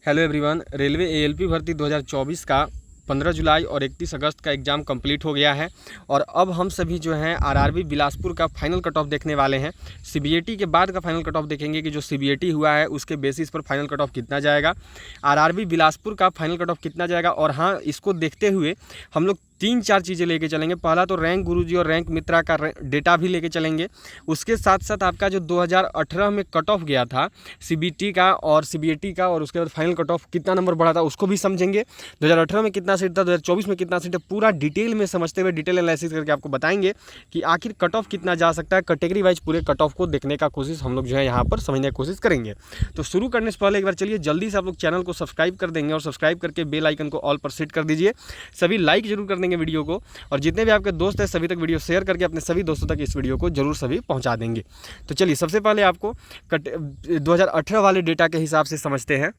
Hello everyone. Railway ALP भर्ती 2024 का 15 जुलाई और 31 अगस्त का एग्ज़ाम कंप्लीट हो गया है और अब हम सभी जो हैं आरआरबी बिलासपुर का फाइनल कट ऑफ देखने वाले हैं। सीबीएटी के बाद का फाइनल कट ऑफ देखेंगे कि जो सीबीएटी हुआ है उसके बेसिस पर फाइनल कट ऑफ कितना जाएगा, आरआरबी बिलासपुर का फाइनल कट ऑफ कितना जाएगा। और हाँ, इसको देखते हुए हम लोग 3-4 चीज़ें लेके चलेंगे। पहला तो रैंक गुरुजी और रैंक मित्रा का डेटा भी लेके चलेंगे। उसके साथ साथ आपका जो 2018 में कट ऑफ गया था सीबीटी का और सीबीएटी का, और उसके बाद फाइनल कट ऑफ कितना नंबर बढ़ा था उसको भी समझेंगे। 2018 में कितना सीट था, 2024 में कितना सीट है, पूरा डिटेल में समझते हुए डिटेल एनालिसिस करके आपको बताएंगे कि आखिर कट ऑफ कितना जा सकता है। कैटेगरी वाइज पूरे कट ऑफ को देखने का कोशिश हम लोग जो है यहाँ पर समझने की कोशिश करेंगे। तो शुरू करने से पहले एक बार चलिए जल्दी से आप लोग चैनल को सब्सक्राइब कर देंगे और सब्सक्राइब करके बेल आइकन को ऑल पर सेट कर दीजिए। सभी लाइक जरूर कर देंगे वीडियो को, और जितने भी आपके दोस्त हैं सभी तक वीडियो शेयर करके अपने सभी दोस्तों तक इस वीडियो को जरूर सभी पहुंचा देंगे। तो चलिए सबसे पहले आपको 2018 वाले डेटा के हिसाब से समझते हैं।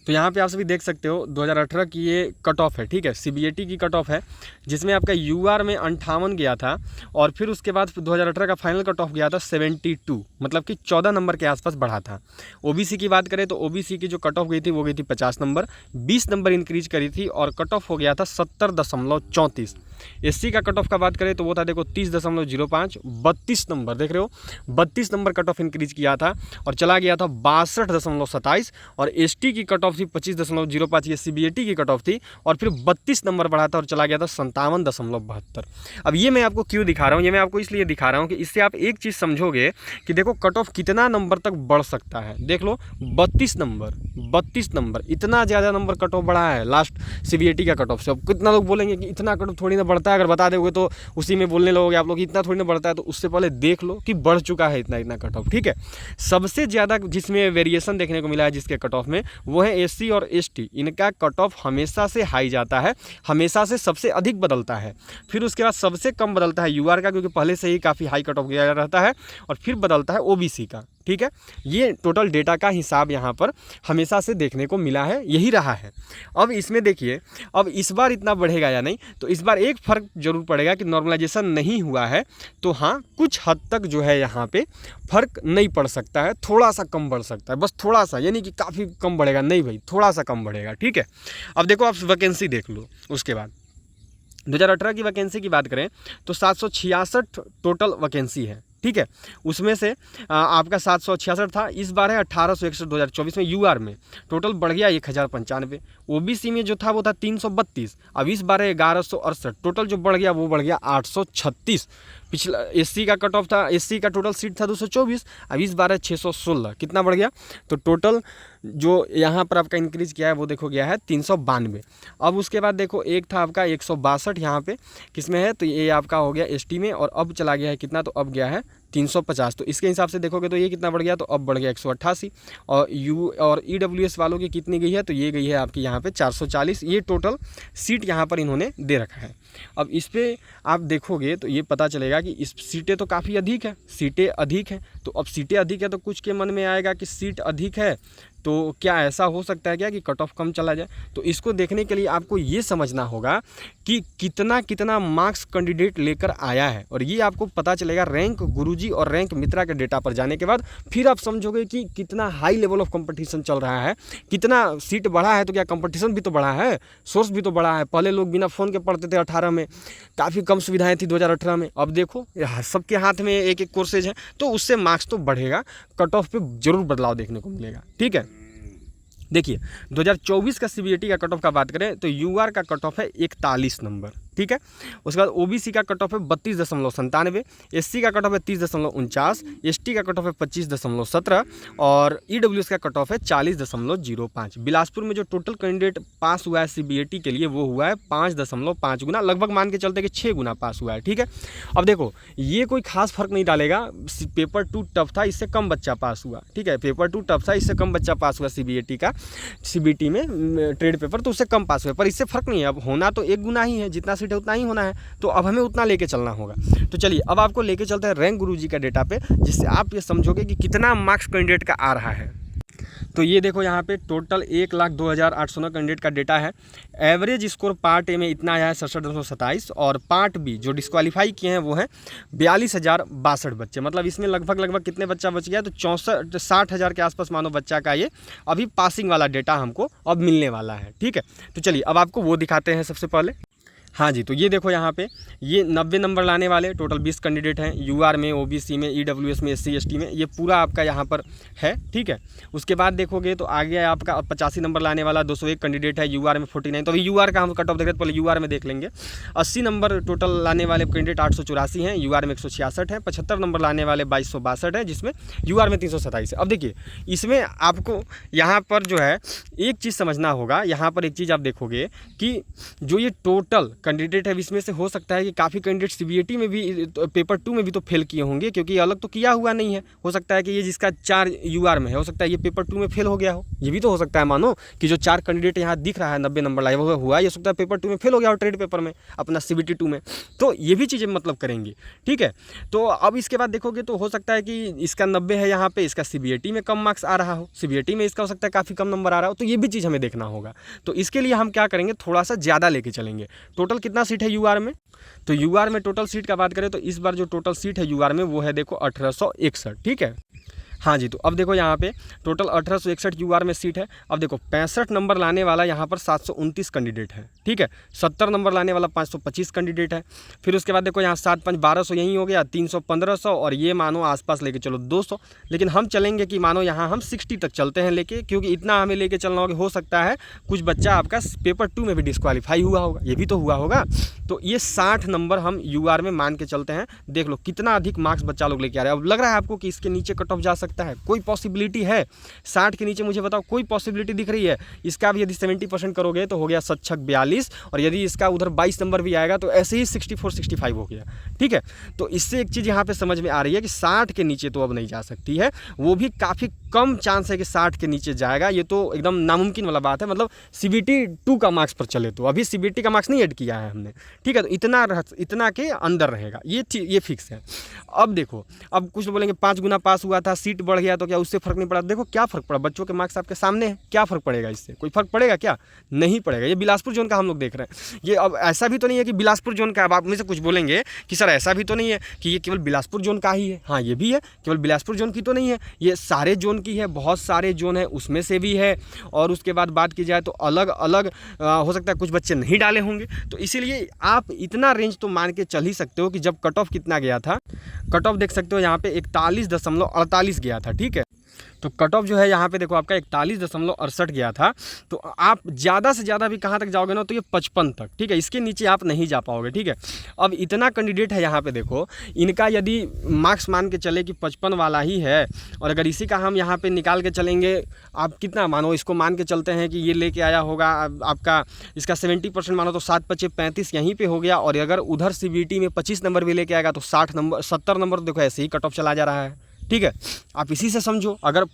तो यहाँ पे आप सभी देख सकते हो 2018 की ये कट ऑफ है, ठीक है, सीबीएटी की कट ऑफ है, जिसमें आपका यूआर में 58 गया था और फिर उसके बाद 2018 का फाइनल कट ऑफ गया था 72, मतलब कि 14 नंबर के आसपास बढ़ा था। ओबीसी की बात करें तो ओबीसी की जो कट ऑफ गई थी वो गई थी 50 नंबर, 20 नंबर इंक्रीज करी थी और कट ऑफ हो गया था 70.34। एससी का कट ऑफ का बात करें तो वो था देखो 30.05, 32 नंबर देख रहे हो, 32 नंबर कट ऑफ इंक्रीज किया था और चला गया था 62.27। और एसटी की कट ऑफ थी 25.05, ये सीबीएटी की कट ऑफ थी और फिर 32 नंबर बढ़ा था और चला गया था 57.72। अब ये मैं आपको क्यों दिखा रहा हूँ, ये मैं आपको इसलिए दिखा रहा हूँ कि इससे आप एक चीज़ समझोगे कि देखो कट ऑफ कितना नंबर तक बढ़ सकता है। देख लो 32 नंबर, इतना ज़्यादा नंबर कट ऑफ बढ़ा है लास्ट सीबीएटी का कट ऑफ से। अब कितना लोग बोलेंगे कि इतना कट ऑफ थोड़ी ना बढ़ता है, अगर बता दोगे तो उसी में बोलने लगोगे आप लोग, इतना थोड़ी ना बढ़ता है। तो उससे पहले देख लो कि बढ़ चुका है इतना कट ऑफ, ठीक है। सबसे ज़्यादा जिसमें वेरिएशन देखने को मिला है जिसके कट ऑफ में, वो है एससी और एसटी। इनका कट ऑफ हमेशा से हाई जाता है, हमेशा से सबसे अधिक बदलता है। फिर उसके बाद सबसे कम बदलता है यूआर का, क्योंकि पहले से ही काफ़ी हाई कट ऑफ गया रहता है, और फिर बदलता है ओबीसी का, ठीक है। ये टोटल डेटा का हिसाब यहाँ पर हमेशा से देखने को मिला है, यही रहा है। अब इसमें देखिए, अब इस बार इतना बढ़ेगा या नहीं, तो इस बार एक फ़र्क जरूर पड़ेगा कि नॉर्मलाइजेशन नहीं हुआ है, तो हाँ कुछ हद तक जो है यहाँ पे फ़र्क नहीं पड़ सकता है, थोड़ा सा कम बढ़ सकता है, बस थोड़ा सा, यानी कि काफ़ी कम बढ़ेगा नहीं भाई, थोड़ा सा कम बढ़ेगा, ठीक है। अब देखो आप वैकेंसी देख लो। उसके बाद 2018 की वैकेंसी की बात करें तो 766 टोटल वैकेंसी है, ठीक है। उसमें से आपका 766 था, इस बार है 1861 2024 में। यूआर में टोटल बढ़ गया 1095। ओबीसी में जो था वो था 332, अब इस बार है 1168। टोटल जो बढ़ गया वो बढ़ गया 836। पिछला एससी का कट ऑफ था, एससी का टोटल सीट था 224, अब इस बार है 616। कितना बढ़ गया, तो टोटल जो यहाँ पर आपका इंक्रीज किया है वो देखो गया है 392। अब उसके बाद देखो एक था आपका 162 यहाँ पे किसमें है, तो ये आपका हो गया एसटी में, और अब चला गया है कितना, तो अब गया है 350। तो इसके हिसाब से देखोगे तो ये कितना बढ़ गया, तो अब बढ़ गया 188। और यू और ईडब्ल्यूएस वालों की कितनी गई है, तो ये गई है आपकी यहाँ पे 440। ये टोटल सीट यहाँ पर इन्होंने दे रखा है। अब इस पर आप देखोगे तो ये पता चलेगा कि इस सीटें तो काफ़ी अधिक है, सीटें अधिक हैं। तो अब सीटें अधिक है तो कुछ के मन में आएगा कि सीट अधिक है तो क्या ऐसा हो सकता है क्या कि कट ऑफ कम चला जाए। तो इसको देखने के लिए आपको ये समझना होगा कि कितना मार्क्स कैंडिडेट लेकर आया है, और ये आपको पता चलेगा रैंक गुरुजी और रैंक मित्रा के डेटा पर जाने के बाद। फिर आप समझोगे कि कितना हाई लेवल ऑफ कंपटीशन चल रहा है, कितना सीट बढ़ा है, तो क्या कंपटीशन भी तो बढ़ा है, सोर्स भी तो बढ़ा है। पहले लोग बिना फ़ोन के पढ़ते थे 18 में, काफ़ी कम सुविधाएँ थी 2018 में, अब देखो सबके हाथ में एक एक कोर्सेज है, तो उससे मार्क्स तो बढ़ेगा, कट ऑफ पे जरूर बदलाव देखने को मिलेगा, ठीक है। देखिए 2024 का सीबीएटी का कट ऑफ का बात करें तो यूआर का कट ऑफ है 41 नंबर, ठीक है। उसके बाद ओबीसी का कट ऑफ है 32.97, एससी का कट ऑफ है 30.49, एसटी का कट ऑफ है 25.17 और ईडब्ल्यूएस का कट ऑफ है 40.05। बिलासपुर में जो टोटल कैंडिडेट पास हुआ है सीबीएटी के लिए वो हुआ है 5.5 गुना, लगभग मान के चलते कि 6 गुना पास हुआ है, ठीक है। अब देखो ये कोई खास फर्क नहीं डालेगा, पेपर 2 टफ था, इससे कम बच्चा पास हुआ, ठीक है। पेपर 2 टफ था, इससे कम बच्चा पास हुआ सीबीटी में ट्रेड पेपर, तो उससे कम पास हुआ, पर इससे फर्क नहीं है। अब होना तो 1 गुना ही है, जितना सीट है उतना ही होना है, तो अब हमें उतना लेके चलना होगा। तो चलिए अब आपको लेके चलते हैं रैंक गुरुजी का डेटा पे, जिससे आप ये समझोगे कि कितना मार्क्स कैंडिडेट का आ रहा है। तो ये देखो यहाँ पे टोटल 1,02,809 कैंडिडेट का डेटा है। एवरेज स्कोर पार्ट ए में इतना आया है 67,227 और पार्ट बी जो डिस्क्वालीफाई किए हैं वो हैं 42,062 बच्चे। मतलब इसमें लगभग कितने बच्चा बच गया, तो 60,000 के आसपास मानो बच्चा का ये अभी पासिंग वाला डेटा हमको अब मिलने वाला है। ठीक है, तो चलिए अब आपको वो दिखाते हैं सबसे पहले। हाँ जी, तो ये देखो यहाँ पे ये 90 नंबर लाने वाले टोटल 20 कैंडिडेट हैं, यूआर में, ओबीसी में, ईडब्ल्यूएस में, एससी एसटी में, ये पूरा आपका यहाँ पर है। ठीक है, उसके बाद देखोगे तो आगे आपका 85 नंबर लाने वाला 201 कैंडिडेट है, यूआर में 49। तो अभी यूआर का हम कट ऑफ देख रहे थे, पहले यूआर में देख लेंगे। 80 नंबर टोटल लाने वाले कैंडिडेट 884 हैं, यूआर में 166 है। 75 नंबर लाने वाले 2262 है, जिसमें यूआर में 327 है। अब देखिए इसमें आपको यहाँ पर जो है एक चीज़ समझना होगा, यहाँ पर एक चीज़ आप देखोगे कि जो ये टोटल कैंडिडेट है इसमें से हो सकता है कि काफ़ी कैंडिडेट सीबीएटी में भी पेपर 2 में भी तो फेल किए होंगे, क्योंकि अलग तो किया हुआ नहीं है। हो सकता है कि ये जिसका 4 यूआर में है, हो सकता है ये पेपर 2 में फेल हो गया हो, ये भी तो हो सकता है। मानो कि जो 4 कैंडिडेट यहाँ दिख रहा है 90 नंबर लाए वो हुआ, ये हो सकता है पेपर 2 में फेल हो गया हो, ट्रेड पेपर में अपना सीबीटी 2 में। तो ये भी चीज़ें मतलब करेंगी। ठीक है, तो अब इसके बाद देखोगे तो हो सकता है कि इसका 90 है यहाँ पे, इसका सीबीएटी में कम मार्क्स आ रहा हो, सीबीएटी में इसका हो सकता है काफ़ी कम नंबर आ रहा हो। तो ये भी चीज़ हमें देखना होगा। तो इसके लिए हम क्या करेंगे, थोड़ा सा ज़्यादा लेके चलेंगे। टोटल कितना सीट है यूआर में, तो यूआर में टोटल सीट का बात करें तो इस बार जो टोटल सीट है यूआर में वो है देखो 1861। ठीक है, हाँ जी, तो अब देखो यहाँ पे टोटल 1861 यूआर में सीट है। अब देखो 65 नंबर लाने वाला यहाँ पर 729 कैंडिडेट है। ठीक है, 70 नंबर लाने वाला 525 कैंडिडेट है। फिर उसके बाद देखो यहाँ 7 5 1200 यही हो गया, 300 1500 और ये मानो आसपास लेके चलो 200। लेकिन हम चलेंगे कि मानो यहाँ हम 60 तक चलते हैं लेके, क्योंकि इतना हमें लेके चलना होगा। हो सकता है कुछ बच्चा आपका पेपर 2 में भी डिस्क्वालीफाई हुआ होगा, ये भी तो हुआ होगा। तो ये 60 नंबर हम यूआर में मान के चलते हैं। देख लो कितना अधिक मार्क्स बच्चा लोग लेके आ रहे हैं। अब लग रहा है आपको कि इसके नीचे कट ऑफ जा सकता है, कोई पॉसिबिलिटी है 60 के नीचे? मुझे बताओ कोई पॉसिबिलिटी दिख रही है? इसका भी यदि 70% करोगे तो हो गया 7×6 = 42 और यदि इसका उधर 22 नंबर भी आएगा तो ऐसे ही 64 65 हो गया। ठीक है, तो इससे एक चीज़ यहाँ पे समझ में आ रही है कि 60 के नीचे तो अब नहीं जा सकती है, वो भी काफ़ी कम चांस है कि 60 के नीचे जाएगा। ये तो एकदम नामुमकिन वाला बात है, मतलब सीबीटी 2 का मार्क्स पर चले तो। अभी सीबीटी का मार्क्स नहीं ऐड किया है हमने। ठीक है, तो इतना के अंदर रहेगा, ये फिक्स है। अब देखो, अब कुछ बोलेंगे 5 गुना पास हुआ था, सीट बढ़ गया तो क्या उससे फ़र्क नहीं पड़ा? देखो क्या फ़र्क पड़ा, बच्चों के मार्क्स आपके सामने हैं, क्या फ़र्क पड़ेगा इससे? कोई फ़र्क पड़ेगा क्या? नहीं पड़ेगा। ये बिलासपुर जोन का हम लोग देख रहे हैं। ये अब ऐसा भी तो नहीं है कि बिलासपुर जोन का, अब आप में से कुछ बोलेंगे कि सर ऐसा भी तो नहीं है कि ये केवल बिलासपुर जोन का ही है। हाँ, ये भी है, केवल बिलासपुर जोन की तो नहीं है, ये सारे जोन की है, बहुत सारे जोन है उसमें से भी है। और उसके बाद बात की जाए तो अलग अलग हो सकता है कुछ बच्चे नहीं डाले होंगे। तो इसीलिए आप इतना रेंज तो मान के चल ही सकते हो कि जब कट ऑफ कितना गया था, कट ऑफ देख सकते हो यहाँ पे 41.48 गया था। ठीक है, तो कट ऑफ जो है यहाँ पे देखो आपका 41.68 गया था। तो आप ज़्यादा से ज़्यादा भी कहाँ तक जाओगे ना, तो ये 55 तक। ठीक है, इसके नीचे आप नहीं जा पाओगे। ठीक है, अब इतना कैंडिडेट है यहाँ पे देखो, इनका यदि मार्क्स मान के चले कि 55 वाला ही है, और अगर इसी का हम यहाँ पे निकाल के चलेंगे, आप कितना मानो, इसको मान के चलते हैं कि ये लेके आया होगा आपका, इसका 70% मानो तो 7 × 5 = 35 यहीं पर हो गया। और अगर उधर सीबीटी में 25 नंबर भी लेके आएगा तो 70 नंबर देखो ऐसे ही कट ऑफ चला जा रहा है। ठीक है, आप इसी से समझो। अगर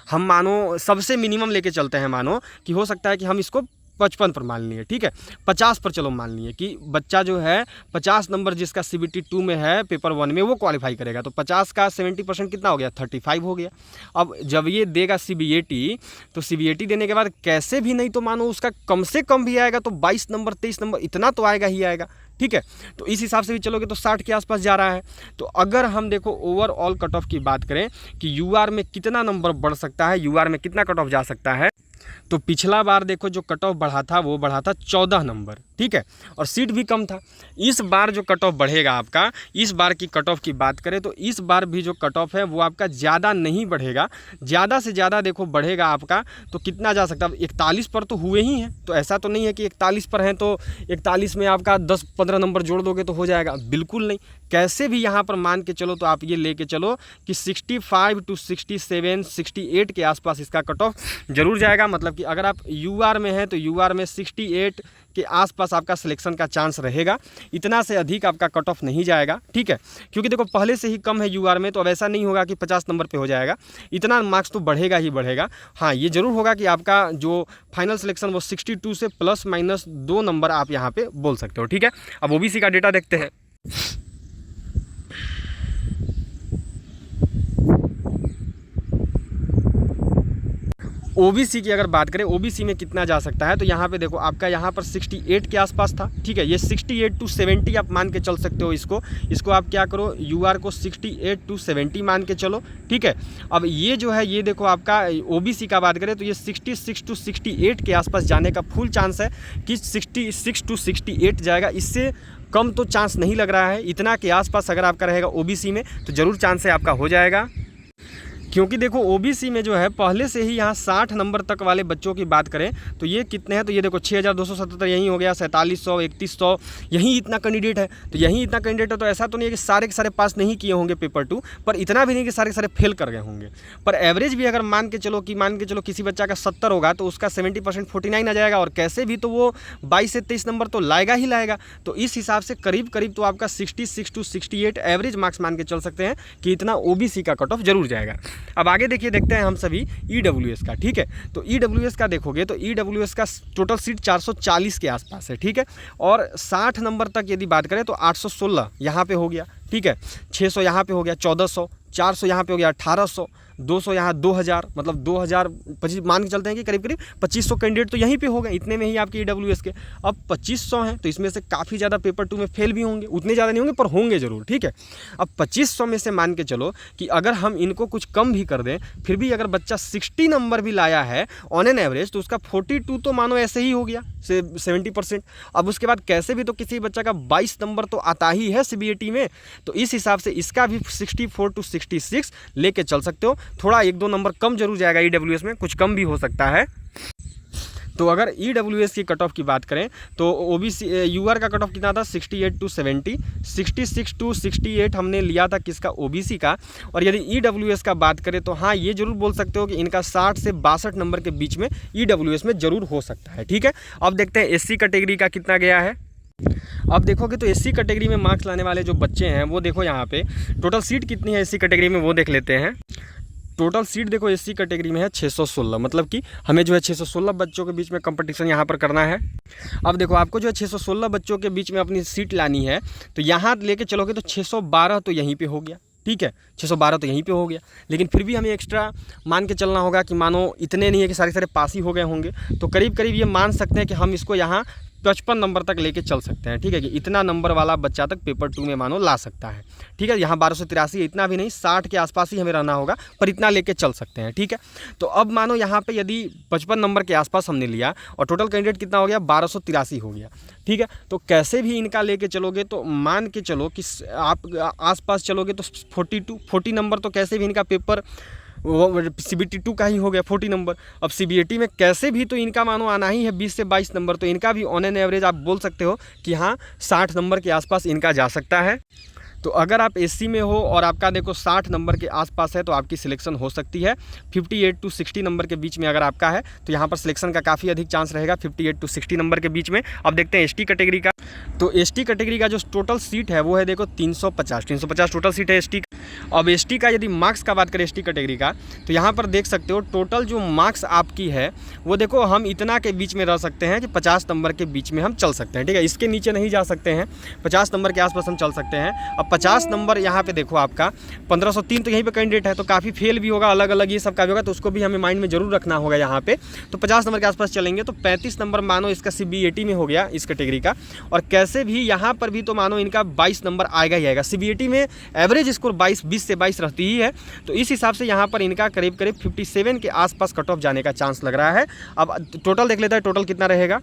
हम मानो सबसे मिनिमम लेके चलते हैं, मानो कि हो सकता है कि हम इसको 55 पर मान लिए। ठीक है, 50 पर चलो मान लिए कि बच्चा जो है 50 नंबर जिसका सीबीटी 2 में है पेपर 1 में वो क्वालिफाई करेगा, तो 50 का 70% कितना हो गया, 35 हो गया। अब जब ये देगा सीबीएटी, तो सीबीएटी देने के बाद कैसे भी नहीं तो मानो उसका कम से कम भी आएगा तो 22 नंबर 23 नंबर इतना तो आएगा ही आएगा। ठीक है, तो इस हिसाब से भी चलोगे तो 60 के आसपास जा रहा है। तो अगर हम देखो ओवरऑल कट ऑफ की बात करें कि यूआर में कितना नंबर बढ़ सकता है, यूआर में कितना कट ऑफ जा सकता है, तो पिछला बार देखो जो कट ऑफ बढ़ा था वो बढ़ा था 14 नंबर। ठीक है, और सीट भी कम था। इस बार जो कट ऑफ बढ़ेगा आपका, इस बार की कट ऑफ की बात करें तो इस बार भी जो कट ऑफ है वो आपका ज़्यादा नहीं बढ़ेगा, ज़्यादा से ज़्यादा देखो बढ़ेगा आपका तो कितना जा सकता है, 41 पर तो हुए ही हैं। तो ऐसा तो नहीं है कि 41 पर हैं तो 41 में आपका 10-15 नंबर जोड़ दोगे तो हो जाएगा, बिल्कुल नहीं। कैसे भी यहाँ पर मान के चलो तो आप ये लेके चलो कि 65 to 67 68 के आसपास इसका कट ऑफ जरूर जाएगा। मतलब कि अगर आप यूआर में हैं तो यूआर में 68 के आसपास आपका सिलेक्शन का चांस रहेगा, इतना से अधिक आपका कट ऑफ नहीं जाएगा। ठीक है, क्योंकि देखो पहले से ही कम है यूआर में, तो अब ऐसा नहीं होगा कि 50 नंबर पे हो जाएगा, इतना मार्क्स तो बढ़ेगा ही बढ़ेगा। हाँ, ये जरूर होगा कि आपका जो फाइनल सिलेक्शन वो 62 से ±2 नंबर आप यहाँ पे बोल सकते हो। ठीक है, अब ओबीसी का डेटा देखते हैं। ओबीसी की अगर बात करें, ओबीसी में कितना जा सकता है, तो यहाँ पे देखो आपका यहाँ पर 68 के आसपास था, ठीक है। ये 68 to 70 आप मान के चल सकते हो। इसको आप क्या करो, यूआर को 68 to 70 मान के चलो, ठीक है। अब ये जो है, ये देखो आपका ओबीसी का बात करें तो ये 66 to 68 के आसपास जाने का फुल चांस है कि 66 to 68 जाएगा। इससे कम तो चांस नहीं लग रहा है। इतना के आसपास अगर आपका रहेगा ओबीसी में तो ज़रूर चांस है आपका हो जाएगा, क्योंकि देखो ओबीसी में जो है पहले से ही यहाँ 60 नंबर तक वाले बच्चों की बात करें तो ये कितने हैं, तो ये देखो 6277 यहीं हो गया, 4700, 3100, यहीं इतना कैंडिडेट है। तो यहीं इतना कैंडिडेट है तो ऐसा तो नहीं है कि सारे के सारे पास नहीं किए होंगे पेपर 2, पर इतना भी नहीं कि सारे के सारे फेल कर गए होंगे। पर एवरेज भी अगर मान के चलो किसी बच्चा का 70 होगा तो उसका 70% 49 आ जाएगा, और कैसे भी तो वो 22 से 23 नंबर तो लाएगा ही लाएगा। तो इस हिसाब से करीब करीब तो आपका 66 to 68 एवरेज मार्क्स मान के चल सकते हैं कि इतना ओबीसी का कट ऑफ जरूर जाएगा। अब आगे देखते हैं हम सभी ईडब्ल्यूएस का, ठीक है। तो ईडब्ल्यूएस का देखोगे तो ईडब्ल्यूएस का टोटल सीट 440 के आसपास है, ठीक है। और 60 नंबर तक यदि बात करें तो 816 यहाँ पे हो गया, ठीक है। 600 यहाँ पे हो गया, 1400, 400 यहाँ पे हो गया, 1800, 200 यहाँ 2000, मतलब 2025 मान के चलते हैं कि करीब करीब 2500 कैंडिडेट तो यहीं पे हो गए। इतने में ही आपके ईडब्ल्यूएस के अब 2500 हैं, तो इसमें से काफ़ी ज़्यादा पेपर 2 में फेल भी होंगे, उतने ज़्यादा नहीं होंगे पर होंगे ज़रूर, ठीक है। अब 2500 में से मान के चलो कि अगर हम इनको कुछ कम भी कर दें, फिर भी अगर बच्चा 60 नंबर भी लाया है ऑन एन एवरेज तो उसका 42 तो मानो ऐसे ही हो गया, 70%। अब उसके बाद कैसे भी तो किसी बच्चा का 22 नंबर तो आता ही है सीबीएटी में, तो इस हिसाब से इसका भी 64 to 66 लेके चल सकते हो। थोड़ा 1-2 नंबर कम जरूर जाएगा ईडब्ल्यूएस में, कुछ कम भी हो सकता है। तो अगर ईडब्ल्यूएस की कट ऑफ की बात करें तो ओबीसी यूआर का कट ऑफ कितना था, 68 to 70, 66 to 68 हमने लिया था किसका, ओबीसी का। और यदि ईडब्ल्यूएस का बात करें तो हाँ ये जरूर बोल सकते हो कि इनका 60 से 62 नंबर के बीच में ईडब्ल्यूएस में जरूर हो सकता है, ठीक है। अब देखते हैं एससी कैटेगरी का कितना गया है। अब देखोगे तो एससी कैटेगरी में मार्क्स लाने वाले जो बच्चे हैं वो देखो यहाँ पे टोटल सीट कितनी है एससी कैटेगरी में वो देख लेते हैं। टोटल सीट देखो एससी कैटेगरी में है 616, मतलब कि हमें जो है 616 बच्चों के बीच में कंपटीशन यहाँ पर करना है। अब देखो आपको जो है 616 बच्चों के बीच में अपनी सीट लानी है, तो यहाँ लेके चलोगे तो 612 तो यहीं पे हो गया, ठीक है। 612 तो यहीं पे हो गया, लेकिन फिर भी हमें एक्स्ट्रा मान के चलना होगा कि मानो इतने नहीं है कि सारे पास ही हो गए होंगे, तो करीब करीब ये मान सकते हैं कि हम इसको यहाँ 55 नंबर तक लेके चल सकते हैं, ठीक है। कि इतना नंबर वाला बच्चा तक पेपर 2 में मानो ला सकता है, ठीक है। यहाँ 1283 इतना भी नहीं, 60 के आसपास ही हमें रहना होगा, पर इतना लेके चल सकते हैं, ठीक है। तो अब मानो यहाँ पे यदि 55 नंबर के आसपास हमने लिया और टोटल कैंडिडेट कितना हो गया, 1283 हो गया, ठीक है। तो कैसे भी इनका लेके चलोगे तो मान के चलो कि आप आसपास चलोगे तो 40 नंबर तो कैसे भी इनका पेपर वो सीबीटी 2 का ही हो गया 40 नंबर। अब सीबीएटी में कैसे भी तो इनका मानो आना ही है 20 से 22 नंबर, तो इनका भी ऑन एन एवरेज आप बोल सकते हो कि हाँ 60 नंबर के आसपास इनका जा सकता है। तो अगर आप एससी में हो और आपका देखो 60 नंबर के आसपास है तो आपकी सिलेक्शन हो सकती है। 58 to 60 नंबर के बीच में अगर आपका है तो यहाँ पर सिलेक्शन का काफ़ी अधिक चांस रहेगा 58 to 60 नंबर के बीच में। अब देखते हैं एसटी कैटेगरी का। तो एसटी कैटेगरी का जो टोटल सीट है वो है देखो 350 टोटल सीट है एसटी। अब एसटी का यदि मार्क्स का बात करें एसटी कैटेगरी का, तो यहाँ पर देख सकते हो टोटल जो मार्क्स आपकी है वो देखो हम इतना के बीच में रह सकते हैं कि 50 नंबर के बीच में हम चल सकते हैं, ठीक है। इसके नीचे नहीं जा सकते हैं, 50 नंबर के आसपास हम चल सकते हैं। अब 50 नंबर यहाँ पे देखो आपका 1503 तो यहीं पे कैंडिडेट है, तो काफ़ी फेल भी होगा, अलग अलग ये सब का भी होगा, तो उसको भी हमें माइंड में जरूर रखना होगा यहाँ पे। तो 50 नंबर के आसपास चलेंगे तो 35 नंबर मानो इसका सीबीएटी में हो गया इस कैटेगरी का। और कैसे भी यहाँ पर भी तो मानो इनका 22 नंबर आएगा ही आएगा। सीबीएटी में एवरेज स्कोर 20 से 22 रहती ही है, तो इस हिसाब से यहाँ पर इनका करीब करीब 57 के आसपास कट ऑफ जाने का चांस लग रहा है। अब टोटल देख लेता है टोटल कितना रहेगा।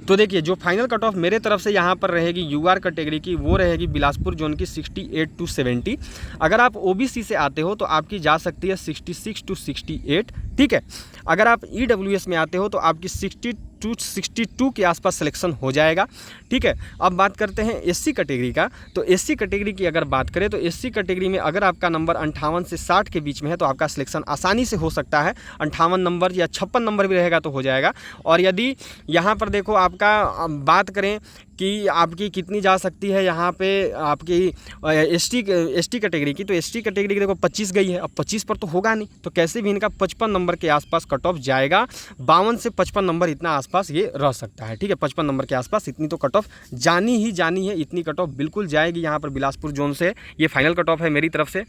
तो देखिए जो फाइनल कट ऑफ मेरे तरफ से यहाँ पर रहेगी यूआर कैटेगरी की वो रहेगी बिलासपुर जोन की 68 to 70। अगर आप ओबीसी से आते हो तो आपकी जा सकती है 66 to 68, ठीक है। अगर आप ईडब्ल्यूएस में आते हो तो आपकी 60 to 62 के आसपास सिलेक्शन हो जाएगा, ठीक है। अब बात करते हैं एससी कैटेगरी का। तो एससी कैटेगरी की अगर बात करें तो एससी कैटेगरी में अगर आपका नंबर 58 से 60 के बीच में है तो आपका सिलेक्शन आसानी से हो सकता है। 58 नंबर या 56 नंबर भी रहेगा तो हो जाएगा। और यदि यहाँ पर देखो आपका बात करें कि आपकी कितनी जा सकती है यहाँ पे आपकी एसटी कैटेगरी की, तो एसटी कैटेगरी की देखो 25 गई है। अब 25 पर तो होगा नहीं, तो कैसे भी इनका 55 नंबर के आसपास कट ऑफ जाएगा। 52 से 55 नंबर इतना आसपास ये रह सकता है, ठीक है। 55 नंबर के आसपास इतनी तो कट ऑफ जानी ही जानी है, इतनी कट ऑफ बिल्कुल जाएगी यहाँ पर बिलासपुर जोन से। ये फाइनल कट ऑफ है मेरी तरफ से।